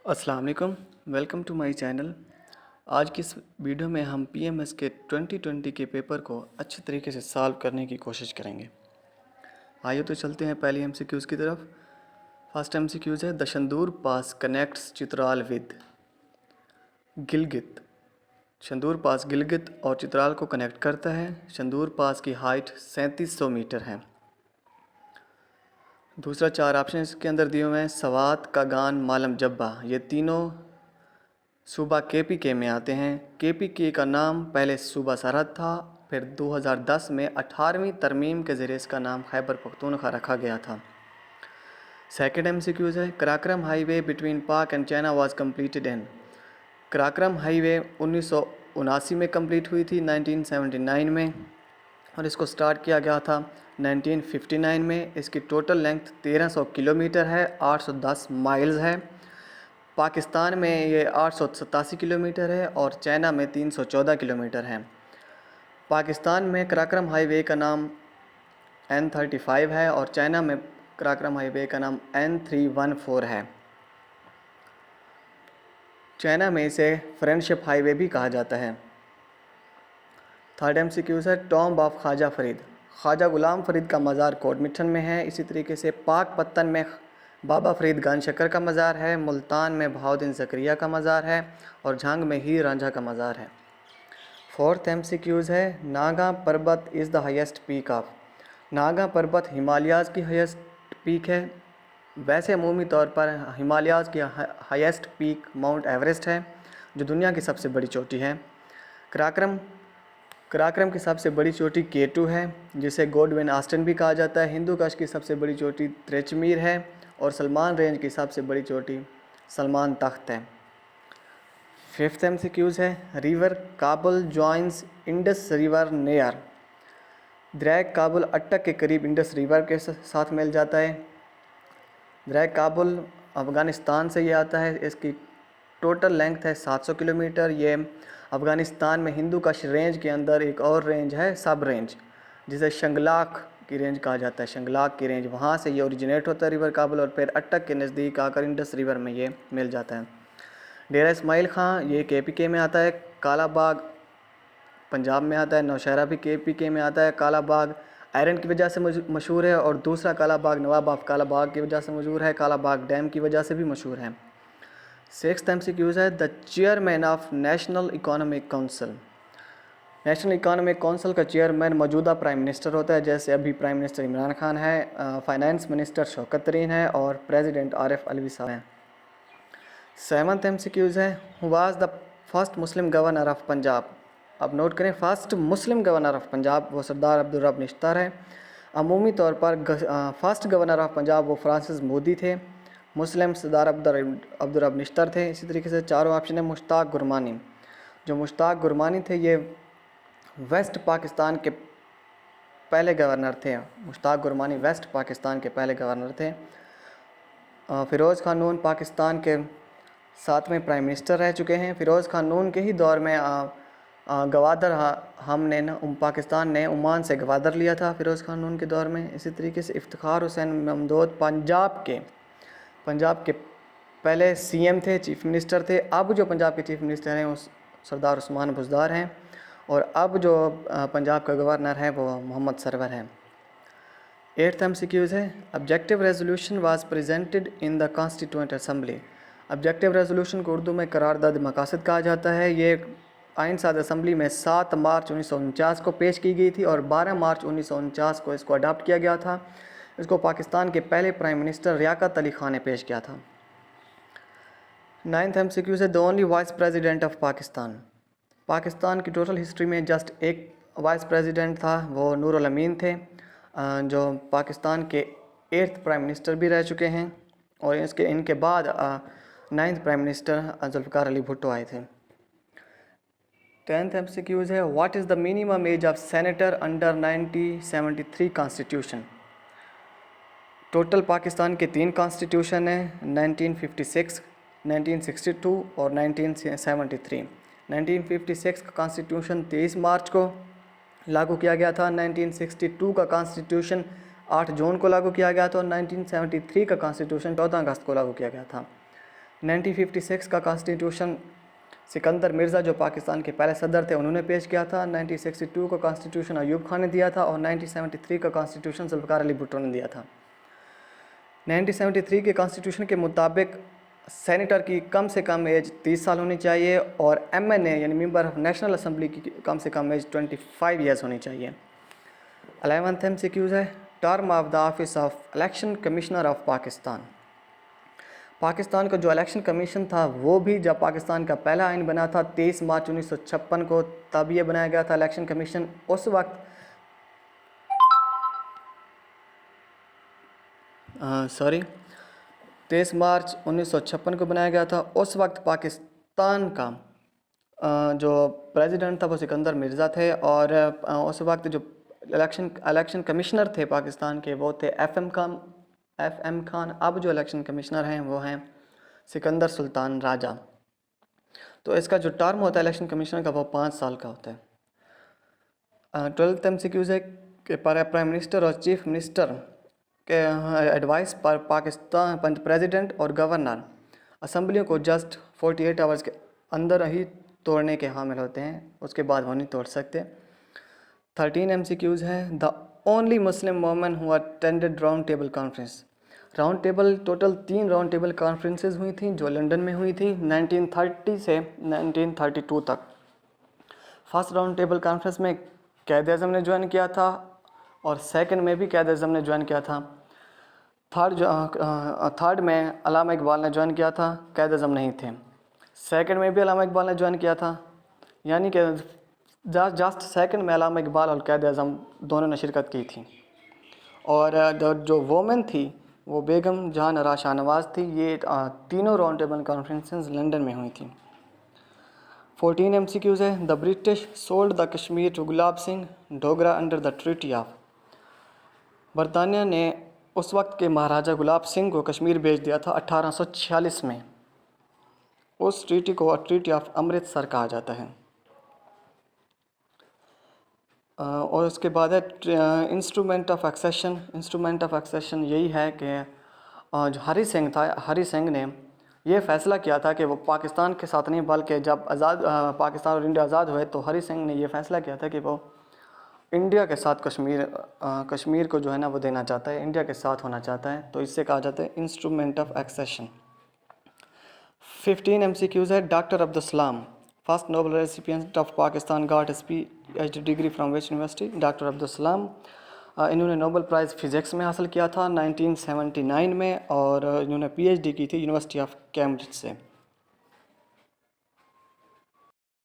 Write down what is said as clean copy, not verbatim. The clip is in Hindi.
अस्सलाम वालेकुम, वेलकम टू माय चैनल। आज की इस वीडियो में हम पीएमएस के 2020 के पेपर को अच्छे तरीके से सॉल्व करने की कोशिश करेंगे। आइए तो चलते हैं पहले एमसीक्यूज़ की तरफ। फर्स्ट एमसीक्यूज़ है, the Shandur pass connects Chitral with Gilgit. Shandur pass Gilgit और चित्राल को कनेक्ट करता है। शंदूर पास की हाइट 3700 मीटर है। दूसरा, चार ऑप्शन इसके अंदर दिए हुए हैं। सवात, कागान, मालम जब्बा, ये तीनों सूबा केपीके में आते हैं। केपीके का नाम पहले सूबा सरहद था, फिर 2010 में 18वीं तरमीम के ज़रिए इसका नाम खैबर पख्तूनख्वा रखा गया था। सेकेंड एमसीक्यूज़ है, कराक्रम हाईवे बिटवीन पाक and China was completed in. Karakoram highway 1979 में कंप्लीट हुई थी, 1979 में, और इसको स्टार्ट किया गया था 1959 में। इसकी टोटल लेंथ 1300 किलोमीटर है, 810 माइल्स है। पाकिस्तान में ये 887 किलोमीटर है और चाइना में 314 किलोमीटर है। पाकिस्तान में कराक्रम हाईवे का नाम N35 है और चाइना में कराक्रम हाईवे का नाम N314 है। चाइना में इसे फ्रेंडशिप हाईवे भी कहा जाता है। थर्ड एमसीक्यूज़ है, टॉम्ब ऑफ ख्वाजा फरीद। ख्वाजा गुलाम फरीद का मज़ार कोट मिठन में है। इसी तरीके से पाक पत्तन में बाबा फरीद गान शक्कर का मज़ार है। मुल्तान में बहाउद्दीन ज़करिया का मज़ार है और झांग में हीर रांझा का मज़ार है। फोर्थ एमसीक्यूज़ है, नागा पर्वत is the highest peak of. Naga पर्वत हिमालयाज़ की हाईएस्ट पीक है। वैसे अमूमी तौर पर हिमालयाज़ की हाईएस्ट पीक माउंट एवरेस्ट है, जो दुनिया की सबसे बड़ी चोटी है। कराक्रम की सबसे बड़ी चोटी K2 है, जिसे गोडविन ऑस्टिन भी कहा जाता है। हिंदू कश की सबसे बड़ी चोटी त्रेचमीर है और सलमान रेंज की सबसे बड़ी चोटी सलमान तख्त है। फिफ्थ एमसीक्यूज़ है, river Kabul joins Indus river near. दरिया काबुल अटक के करीब इंडस रिवर के साथ मिल जाता है। दरिया काबुल अफ़गानिस्तान से ये आता है। इसकी टोटल लेंथ है 700 किलोमीटर। ये अफ़गानिस्तान में हिंदू कश रेंज के अंदर एक और रेंज है, सब रेंज, जिसे शंगलाक की रेंज कहा जाता है। शंगलाक की रेंज, वहाँ से ये ओरिजिनेट होता है रिवर काबुल, और फिर अटक के नज़दीक आकर इंडस रिवर में ये मिल जाता है। डेरा इस्माइल ख़ां ये KPK में आता है। काला बाग पंजाब में आता है। नौशहरा भी KPK में आता है। काला बाग आयरन की वजह से मशहूर है, और दूसरा काला बाग नवाब ऑफ काला बाग की वजह से मशहूर है। काला बाग डैम की वजह से भी मशहूर है। सिक्स्थ एमसीक्यूज़ है, the chairman of national economic council. National economic council का चेयरमैन मौजूदा प्राइम मिनिस्टर होता है। जैसे अभी प्राइम मिनिस्टर इमरान खान है, फाइनेंस मिनिस्टर शौकत तरीन है और प्रेसिडेंट आरिफ अलवी साहब हैं। सेवंथ एमसीक्यूज़ है, who was the first Muslim governor of Punjab. अब नोट करें, first Muslim governor of Punjab वो सरदार अब्दुल रब निश्तर है। अमूमी तौर पर फर्स्ट गवर्नर ऑफ पंजाब वो फ्रांसिस मोदी थे। मुस्लिम सरदार अब्दुल रब निश्तर थे। इसी तरीके से चारों ऑप्शन है। मुश्ताक गुरमानी, जो मुश्ताक गुरमानी थे ये वेस्ट पाकिस्तान के पहले गवर्नर थे। मुश्ताक गुरमानी वेस्ट पाकिस्तान के पहले गवर्नर थे। फ़िरोज़ खान नून पाकिस्तान के 7वें प्राइम मिनिस्टर रह चुके हैं। फ़िरोज़ खान नून के ही दौर में गवादर हमने न पाकिस्तान ने ओमान से गवादर लिया था फ़िरोज़ खान नून के दौर में। इसी तरीके से इफ्तिखार हुसैन महमूद पंजाब के पहले CM थे, चीफ़ मिनिस्टर थे। अब जो पंजाब के चीफ़ मिनिस्टर हैं वो सरदार उस्मान बुज़दार हैं, और अब जो पंजाब का गवर्नर है वो मोहम्मद सरवर हैं। एट्थ एमसीक्यूज़ है, objective resolution was presented in the constituent assembly. Objective resolution को उर्दू में करारदाद मकासद कहा जाता है। ये आइन साज़ असम्बली में 7 मार्च 1949 को पेश की गई थी और 12 मार्च 1949 को इसको अडॉप्ट किया गया था। इसको पाकिस्तान के पहले प्राइम मिनिस्टर रियाकत अली खान ने पेश किया था। नाइन्थ एमसीक्यूज़ है, the only vice president of Pakistan. Pakistan की टोटल हिस्ट्री में जस्ट एक वाइस प्रेसिडेंट था, वो नूरुल अमीन थे, जो पाकिस्तान के 8th प्राइम मिनिस्टर भी रह चुके हैं, और इनके बाद 9th prime minister Zulfikar Ali Bhutto आए थे। 10th एमसीक्यूज़ है, what is the minimum age of senator under 1973 constitution. Total Pakistan के 3 कॉन्स्टिट्यूशन हैं, 1956, 1962 और 1973। 1956 का कॉन्स्टिट्यूशन 23 मार्च को लागू किया गया था। 1962 का कॉन्स्टिट्यूशन 8 जून को लागू किया गया था और 1973 का कॉन्स्टिट्यूशन 14 अगस्त को लागू किया गया था। 1956 का कॉन्स्टिट्यूशन सिकंदर मिर्ज़ा जो पाकिस्तान के पहले सदर थे उन्होंने पेश किया था। 1962 का कॉन्स्टिट्यूशन अयूब खान ने दिया था और 1973 का कॉन्स्टिट्यूशन जुल्फ़िकार अली भुट्टो ने दिया था। 1973 के कॉन्स्टिट्यूशन के मुताबिक सेनेटर की कम से कम एज 30 साल होनी चाहिए और MNA यानी मेंबर ऑफ नेशनल असेंबली की कम से कम एज 25 ईयर्स होनी चाहिए। 11th MCQs है, term of the office of election commissioner of Pakistan. Pakistan का जो इलेक्शन कमीशन था वो भी जब पाकिस्तान का पहला आइन बना था 23 मार्च 1956 को, तब ये बनाया गया था इलेक्शन कमीशन। उस वक्त 23 मार्च 1956 को बनाया गया था। उस वक्त पाकिस्तान का जो प्रेसिडेंट था वो सिकंदर मिर्ज़ा थे और उस वक्त जो इलेक्शन कमिश्नर थे पाकिस्तान के वो थे FM खान। अब जो इलेक्शन कमिश्नर हैं वो हैं सिकंदर सुल्तान राजा। तो इसका जो टर्म होता है इलेक्शन कमिश्नर का वो 5 साल का होता है। 12th MCQs है कि प्राइम मिनिस्टर और चीफ मिनिस्टर के एडवाइस पर पाकिस्तान प्रेसिडेंट और गवर्नर असम्बलियों को जस्ट 48 आवर्स के अंदर ही तोड़ने के हामिल होते हैं, उसके बाद वो नहीं तोड़ सकते। 13 MCQs है, the only Muslim women who attended round table conference. Round table total 3 round table conferences हुई थी जो लंदन में हुई थी 1930 से 1932 तक। फर्स्ट राउंड टेबल कॉन्फ्रेंस में क़ायद आज़म ने ज्वाइन किया था और सेकंड में भी क़ायद आज़म ने ज्वाइन किया था। थर्ड में अल्लामा इकबाल ने ज्वाइन किया था, क़ायद आज़म नहीं थे। सेकंड में भी अल्लामा इकबाल ने ज्वाइन किया था, यानी कि जस्ट सेकंड में अल्लामा इकबाल और क़ायद आज़म दोनों ने शिरकत की थी। और जो वोमेन थी वो बेगम जहान आरा शाहनवाज़ थी। ये तीनों राउंड टेबल कॉन्फ्रेंसेस लंदन में हुई थी। 14 MCQs है, the British sold the Kashmir to Gulab Singh Dogra under the treaty of. बरतानिया ने उस वक्त के महाराजा गुलाब सिंह को कश्मीर भेज दिया था 1846 में। उस ट्रीटी को ट्रीटी ऑफ अमृतसर कहा जाता है। और उसके बाद है instrument of accession. Instrument of accession यही है कि जो हरी सिंह था, हरी सिंह ने ये फ़ैसला किया था कि वो पाकिस्तान के साथ नहीं बल्कि जब पाकिस्तान और इंडिया आज़ाद हुए तो हरी सिंह ने ये फ़ैसला किया था कि वो इंडिया के साथ कश्मीर को जो है ना वो देना चाहता है, इंडिया के साथ होना चाहता है। तो इससे कहा जाता है इंस्ट्रूमेंट ऑफ एक्सेशन। 15 MCQs है, doctor Abdul Salam first Nobel recipient of Pakistan got PhD degree from which university. Doctor Abdul Salam इन्होंने नोबेल प्राइज़ फ़िज़िक्स में हासिल किया था 1979 में और इन्होंने PhD की थी यूनिवर्सिटी ऑफ कैम्ब्रिज से।